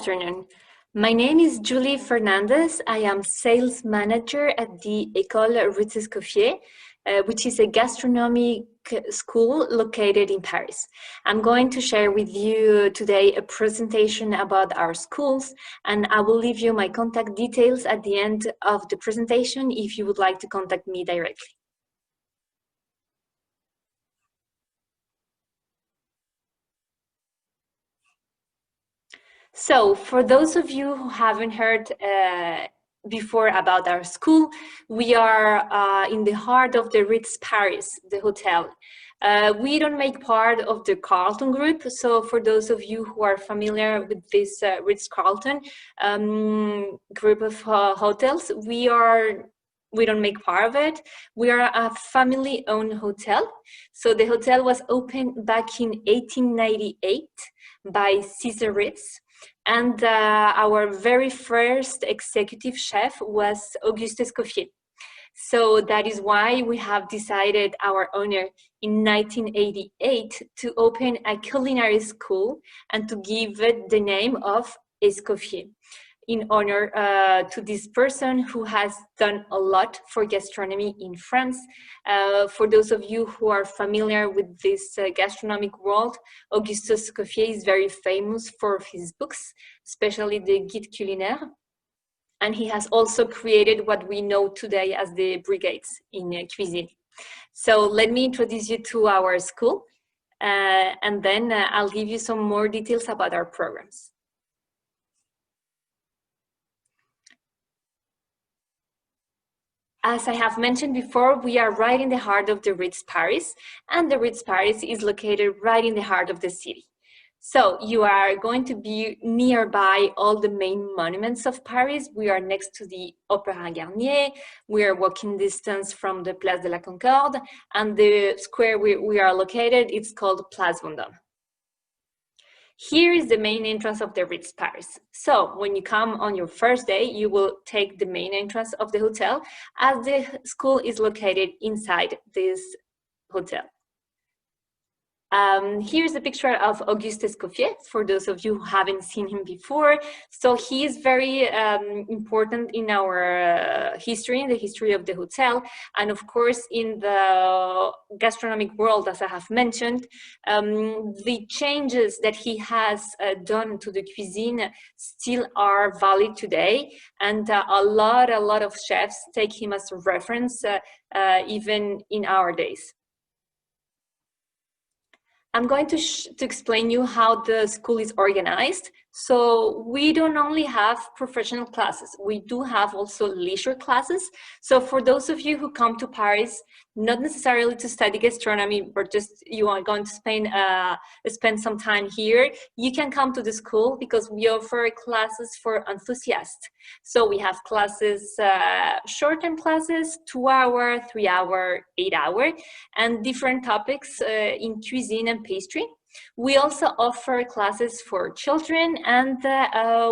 afternoon. My name is Julie Fernandez. I am sales manager at the ECOLE Ritz Paris, which is a gastronomic school located in Paris. I'm going to share with you today a presentation about our schools, and I will leave you my contact details at the end of the presentation if you would like to contact me directly. So for those of you who haven't heard before about our school, we are in the heart of the Ritz Paris, the hotel. We don't make part of the Carlton group, so for those of you who are familiar with this Ritz-Carlton group of hotels, we don't make part of it. We are a family-owned hotel. So the hotel was opened back in 1898 by Caesar Ritz. And our very first executive chef was Auguste Escoffier. So that is why we have decided, our owner, in 1988 to open a culinary school and to give it the name of Escoffier, in honor to this person who has done a lot for gastronomy in France. For those of you who are familiar with this gastronomic world, Auguste Escoffier is very famous for his books, especially the Guide Culinaire. And he has also created what we know today as the brigades in cuisine. So let me introduce you to our school, and then I'll give you some more details about our programs. As I have mentioned before, we are right in the heart of the Ritz Paris, and the Ritz Paris is located right in the heart of the city. So you are going to be nearby all the main monuments of Paris. We are next to the Opéra Garnier. We are walking distance from the Place de la Concorde, and the square we are located, it's called Place Vendôme. Here is the main entrance of the Ritz Paris. So when you come on your first day, you will take the main entrance of the hotel, as the school is located inside this hotel. Here's a picture of Auguste Escoffier, for those of you who haven't seen him before. So he is very important in our history, in the history of the hotel, and of course in the gastronomic world, as I have mentioned. The changes that he has done to the cuisine still are valid today, and a lot of chefs take him as a reference even in our days. I'm going to explain you how the school is organized. So we don't only have professional classes, we do have also leisure classes. So for those of you who come to Paris, not necessarily to study gastronomy, but just you are going to spend some time here, you can come to the school because we offer classes for enthusiasts. So we have classes, short-term classes, 2-hour, 3-hour, 8-hour, and different topics in cuisine and pastry. We also offer classes for children and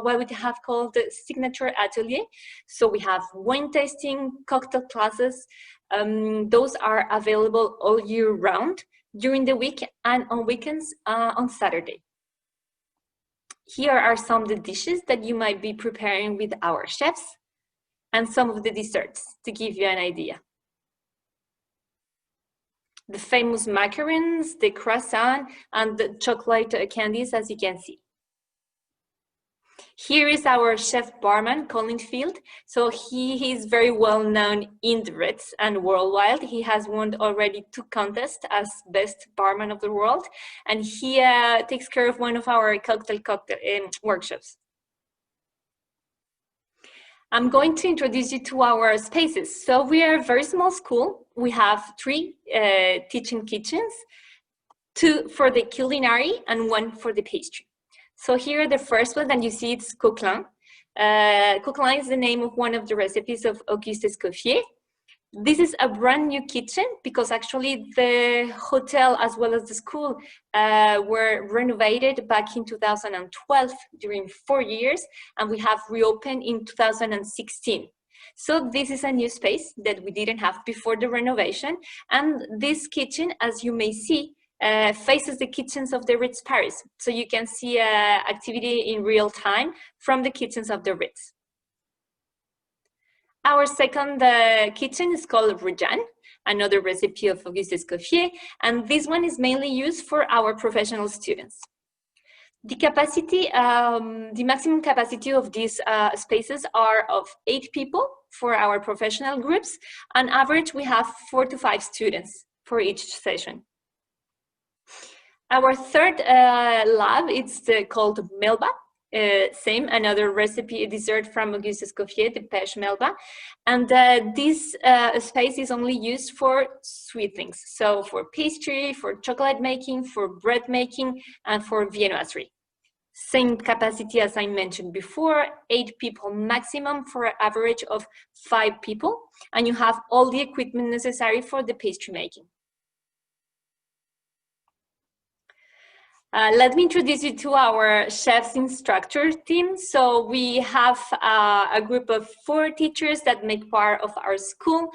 what we have called the signature atelier. So we have wine tasting, cocktail classes. Those are available all year round, during the week and on weekends on Saturday. Here are some of the dishes that you might be preparing with our chefs and some of the desserts to give you an idea. The famous macarons, the croissant, and the chocolate candies, as you can see. Here is our chef barman, Colin Field. So he is very well known in the Ritz and worldwide. He has won already 2 contests as best barman of the world, and he takes care of one of our cocktail workshops. I'm going to introduce you to our spaces. So we are a very small school. We have 3 teaching kitchens, 2 for the culinary and 1 for the pastry. So here, the first one that you see, it's Coquelin. Coquelin is the name of one of the recipes of Auguste Escoffier. This is a brand new kitchen because actually the hotel as well as the school were renovated back in 2012 during 4 years, and we have reopened in 2016. So this is a new space that we didn't have before the renovation, and this kitchen, as you may see, faces the kitchens of the Ritz Paris. So you can see activity in real time from the kitchens of the Ritz. Our second kitchen is called Reggiane, another recipe of Auguste Escoffier, and this one is mainly used for our professional students. The capacity, the maximum capacity of these spaces are of 8 people for our professional groups. On average, we have 4 to 5 students for each session. Our third lab, it's called Melba. Same, another recipe, a dessert from Auguste Escoffier, the pêche Melba. And this space is only used for sweet things. So for pastry, for chocolate making, for bread making, and for viennoiserie. Same capacity as I mentioned before, 8 people maximum for an average of 5 people. And you have all the equipment necessary for the pastry making. Let me introduce you to our chef's instructor team. So we have a group of 4 teachers that make part of our school,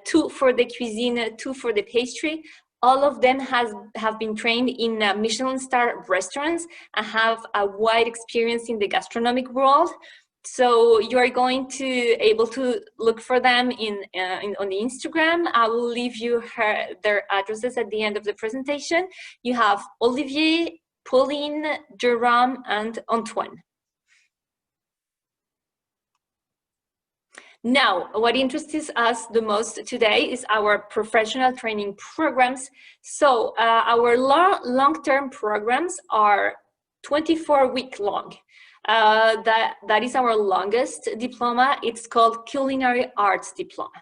2 for the cuisine, 2 for the pastry. All of them have been trained in Michelin star restaurants and have a wide experience in the gastronomic world. So you are going to able to look for them on the Instagram. I will leave you their addresses at the end of the presentation. You have Olivier, Pauline, Jerome, and Antoine. Now, what interests us the most today is our professional training programs. So our long-term programs are 24-week long. That is our longest diploma. It's called Culinary Arts Diploma.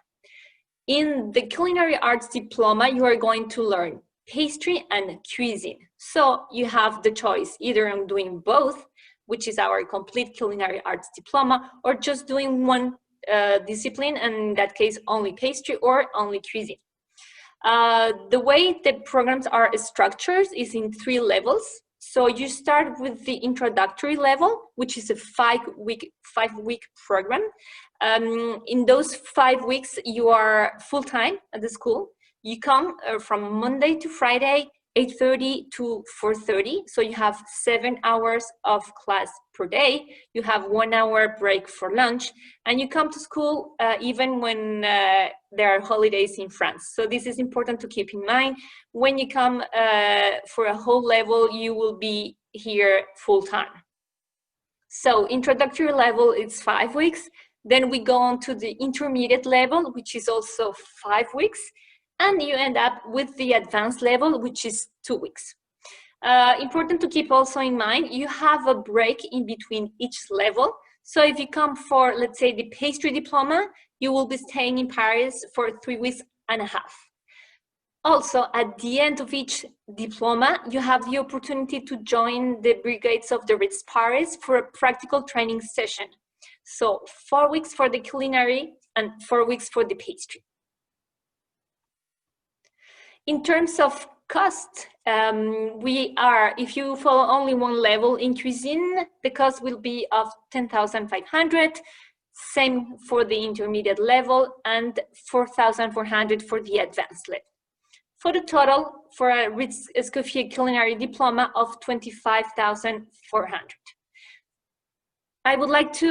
In the Culinary Arts Diploma, you are going to learn pastry and cuisine. So you have the choice either on doing both, which is our complete Culinary Arts Diploma, or just doing one discipline, and in that case only pastry or only cuisine. The way the programs are structured is in 3 levels. So you start with the introductory level, which is a 5-week program. In those 5 weeks, you are full-time at the school. You come from Monday to Friday, 8:30 to 4:30. So you have 7 hours of class per day. You have 1 hour break for lunch, and you come to school even when there are holidays in France. So this is important to keep in mind. When you come for a whole level, you will be here full time. So introductory level is 5 weeks. Then we go on to the intermediate level, which is also 5 weeks. And you end up with the advanced level, which is 2 weeks. Important to keep also in mind, you have a break in between each level. So if you come for, let's say, the pastry diploma, you will be staying in Paris for 3 weeks and a half. Also, at the end of each diploma, you have the opportunity to join the brigades of the Ritz Paris for a practical training session. So 4 weeks for the culinary and 4 weeks for the pastry. In terms of cost, if you follow only one level in cuisine, the cost will be of 10,500, same for the intermediate level, and 4,400 for the advanced level. For the total, for a Ritz Escoffier culinary diploma of 25,400. I would like to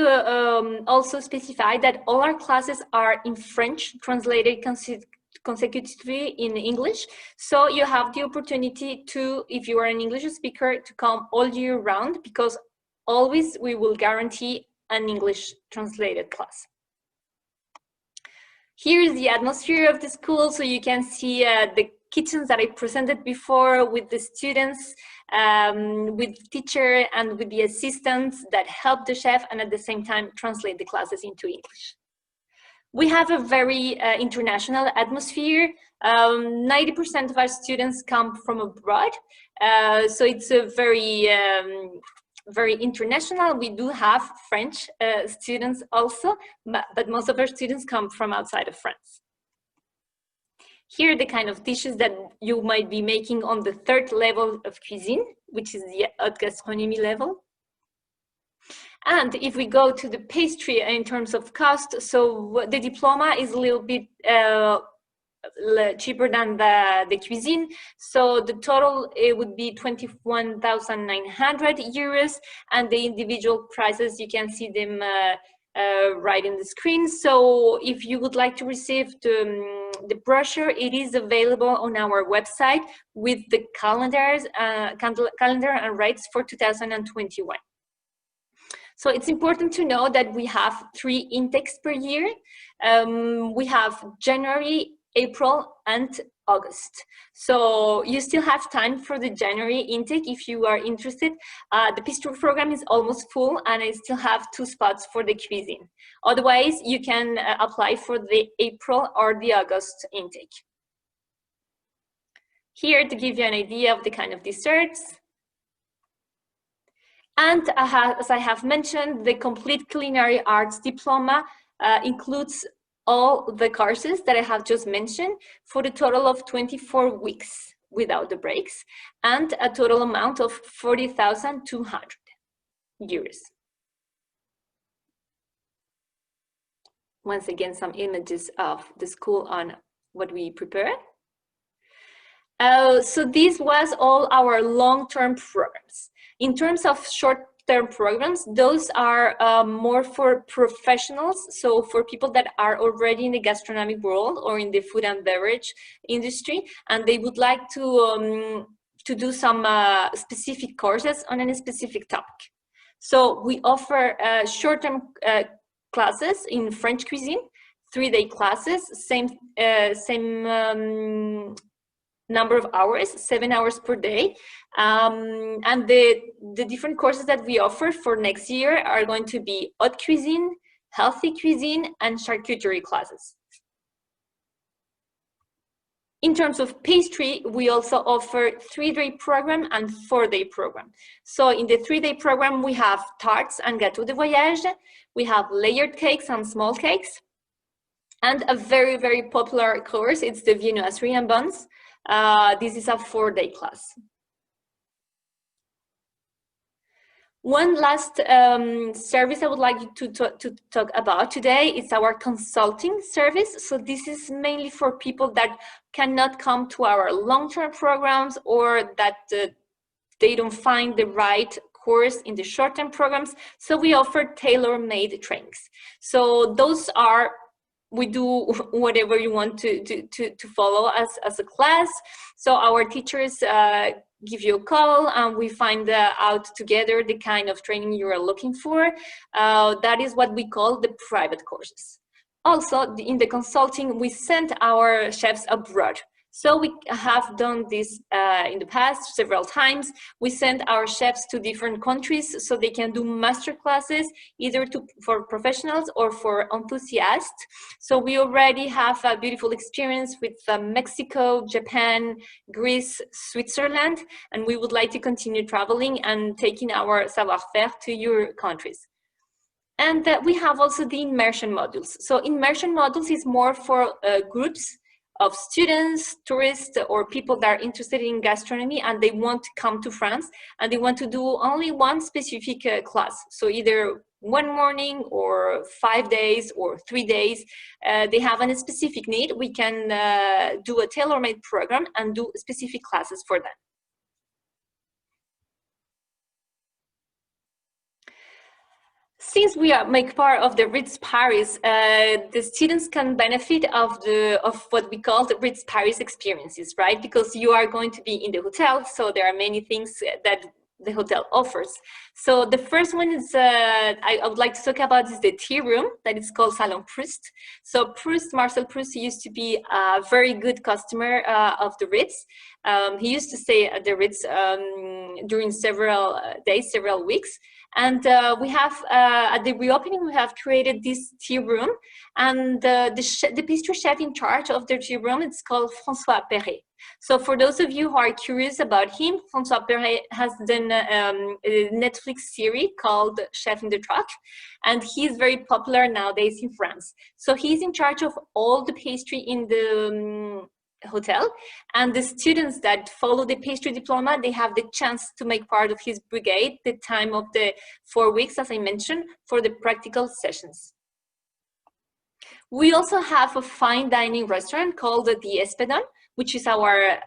also specify that all our classes are in French, translated consecutively in English. So you have the opportunity to, if you are an English speaker, to come all year round, because always we will guarantee an English translated class. Here is the atmosphere of the school. So you can see the kitchens that I presented before with the students, with the teacher and with the assistants that help the chef and at the same time translate the classes into English. We have a very international atmosphere. 90% of our students come from abroad. So it's a very international. We do have French students also, but most of our students come from outside of France. Here are the kind of dishes that you might be making on the 3rd level of cuisine, which is the haute gastronomie level. And if we go to the pastry in terms of cost, so the diploma is a little bit cheaper than the cuisine. So the total, it would be 21,900 euros, and the individual prices, you can see them right in the screen. So if you would like to receive the brochure, it is available on our website with the calendar and rates for 2021. So it's important to know that we have 3 intakes per year. We have January, April, and August. So you still have time for the January intake if you are interested. The pastry program is almost full, and I still have 2 spots for the cuisine. Otherwise, you can apply for the April or the August intake. Here to give you an idea of the kind of desserts. And as I have mentioned, the complete culinary arts diploma includes all the courses that I have just mentioned for the total of 24 weeks without the breaks, and a total amount of 40,200 euros. Once again, some images of the school on what we prepare. So this was all our long-term programs. In terms of short-term programs, those are more for professionals, so for people that are already in the gastronomic world or in the food and beverage industry, and they would like to do some specific courses on a specific topic. So we offer short-term classes in French cuisine, 3-day classes, same number of hours, 7 hours per day. And the different courses that we offer for next year are going to be haute cuisine, healthy cuisine, and charcuterie classes. In terms of pastry, we also offer 3-day program and 4-day program. So in the 3-day program, we have tarts and gâteaux de voyage. We have layered cakes and small cakes. And a very, very popular course, it's the viennoiserie and buns. This is a 4-day class. One last service I would like to talk about today is our consulting service. So this is mainly for people that cannot come to our long-term programs, or that they don't find the right course in the short-term programs. So we offer tailor-made trainings. So those are, we do whatever you want to follow as a class. So our teachers give you a call, and we find out together the kind of training you are looking for. That is what we call the private courses. Also, in the consulting, we send our chefs abroad. So we have done this in the past several times. We send our chefs to different countries so they can do master classes, either for professionals or for enthusiasts. So we already have a beautiful experience with Mexico, Japan, Greece, Switzerland, and we would like to continue traveling and taking our savoir-faire to your countries. And we have also the immersion modules. So immersion modules is more for groups of students, tourists, or people that are interested in gastronomy, and they want to come to France, and they want to do only one specific class. So either one morning or 5 days or 3 days. They have a specific need. We can do a tailor-made program and do specific classes for them. Since we make part of the Ritz Paris, the students can benefit of what we call the Ritz Paris experiences, right? Because you are going to be in the hotel, so there are many things that the hotel offers. So the first one is, I would like to talk about is the tea room that is called Salon Proust. So Marcel Proust used to be a very good customer of the Ritz. He used to stay at the Ritz during several days, several weeks. And we have, at the reopening, we have created this tea room. And the pastry chef in charge of the tea room, it's called François Perret. So for those of you who are curious about him, François Perret has done a Netflix series called Chef in the Truck, and he's very popular nowadays in France. So he's in charge of all the pastry in the hotel, and the students that follow the pastry diploma, they have the chance to make part of his brigade the time of the 4 weeks, as I mentioned, for the practical sessions. We also have a fine dining restaurant called the Espedon, which is our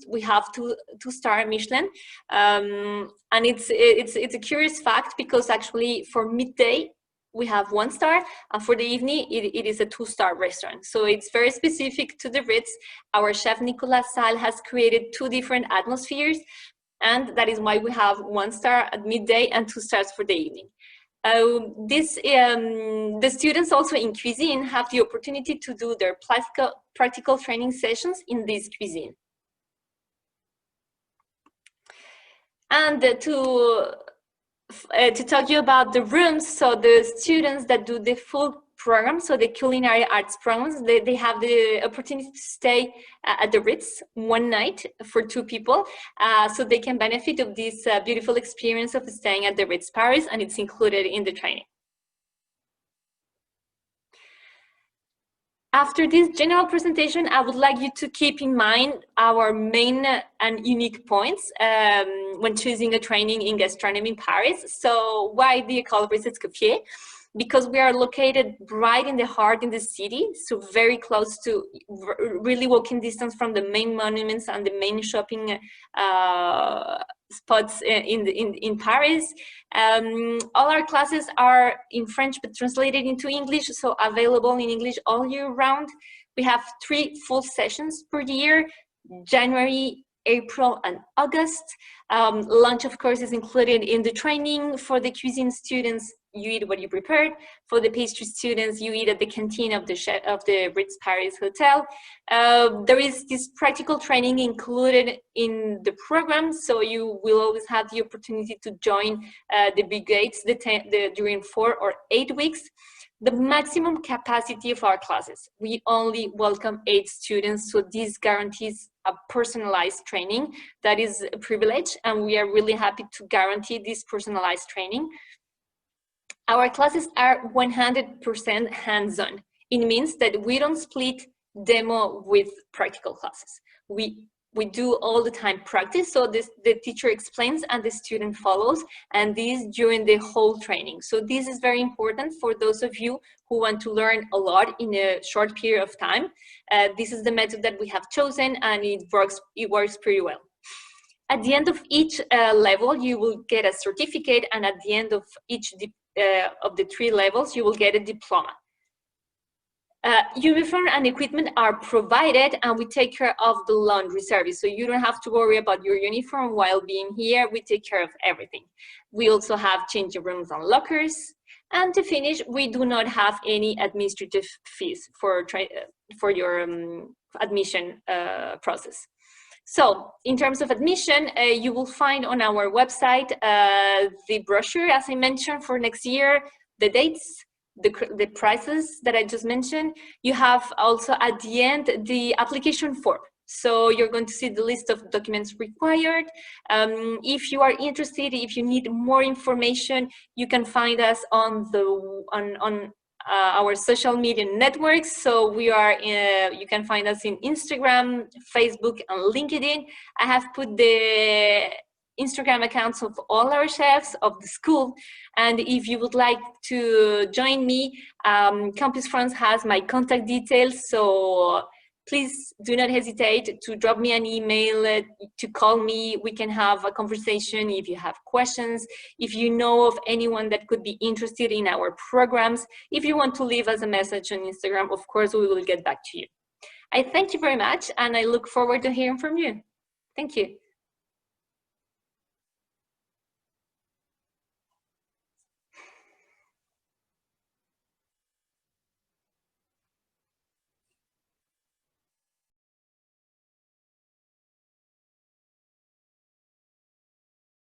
we have two-star Michelin, and it's a curious fact because actually for midday we have 1 star, and for the evening it is a 2-star restaurant. So it's very specific to the Ritz. Our chef Nicolas Sal has created 2 different atmospheres, and that is why we have 1 star at midday and 2 stars for the evening. The students also in cuisine have the opportunity to do their practical training sessions in this cuisine. And to talk to you about the rooms, so the students that do the full program, so the culinary arts programs, they have the opportunity to stay at the Ritz 1 night for 2 people, so they can benefit of this beautiful experience of staying at the Ritz Paris, and it's included in the training. After this general presentation, I would like you to keep in mind our main and unique points when choosing a training in gastronomy in Paris. So why the ECOLE Ritz ESCOFFIER? Because we are located right in the heart in the city, so very close to, really walking distance from the main monuments and the main shopping spots in Paris. All our classes are in French but translated into English, so available in English all year round. We have 3 full sessions per year: January, April, and August. Lunch, of course, is included in the training. For the cuisine students, you eat what you prepared. For the pastry students, you eat at the canteen of the Ritz Paris hotel. There is this practical training included in the program, so you will always have the opportunity to join the brigades during 4 or 8 weeks. The maximum capacity of our classes, we only welcome 8 students, so this guarantees a personalized training. That is a privilege, and we are really happy to guarantee this personalized training. Our classes are 100% hands-on. It means that we don't split demo with practical classes. We do all the time practice, so the teacher explains and the student follows, and this during the whole training. So this is very important for those of you who want to learn a lot in a short period of time. This is the method that we have chosen, and it works pretty well. At the end of each level, you will get a certificate, and at the end of each of the 3 levels, you will get a diploma. Uniform and equipment are provided, and we take care of the laundry service, so you don't have to worry about your uniform while being here. We take care of everything. We also have changing rooms and lockers, and to finish, we do not have any administrative fees for your admission process. So in terms of admission, you will find on our website the brochure, as I mentioned, for next year, the dates, the prices that I just mentioned. You have also at the end the application form. So you're going to see the list of documents required. If you are interested, if you need more information, you can find us on our social media networks. So we are you can find us in Instagram, Facebook, and LinkedIn. I have put the Instagram accounts of all our chefs of the school, and if you would like to join me, Campus France has my contact details, so please do not hesitate to drop me an email, to call me. We can have a conversation if you have questions, if you know of anyone that could be interested in our programs. If you want to leave us a message on Instagram, of course, we will get back to you. I thank you very much, and I look forward to hearing from you. Thank you.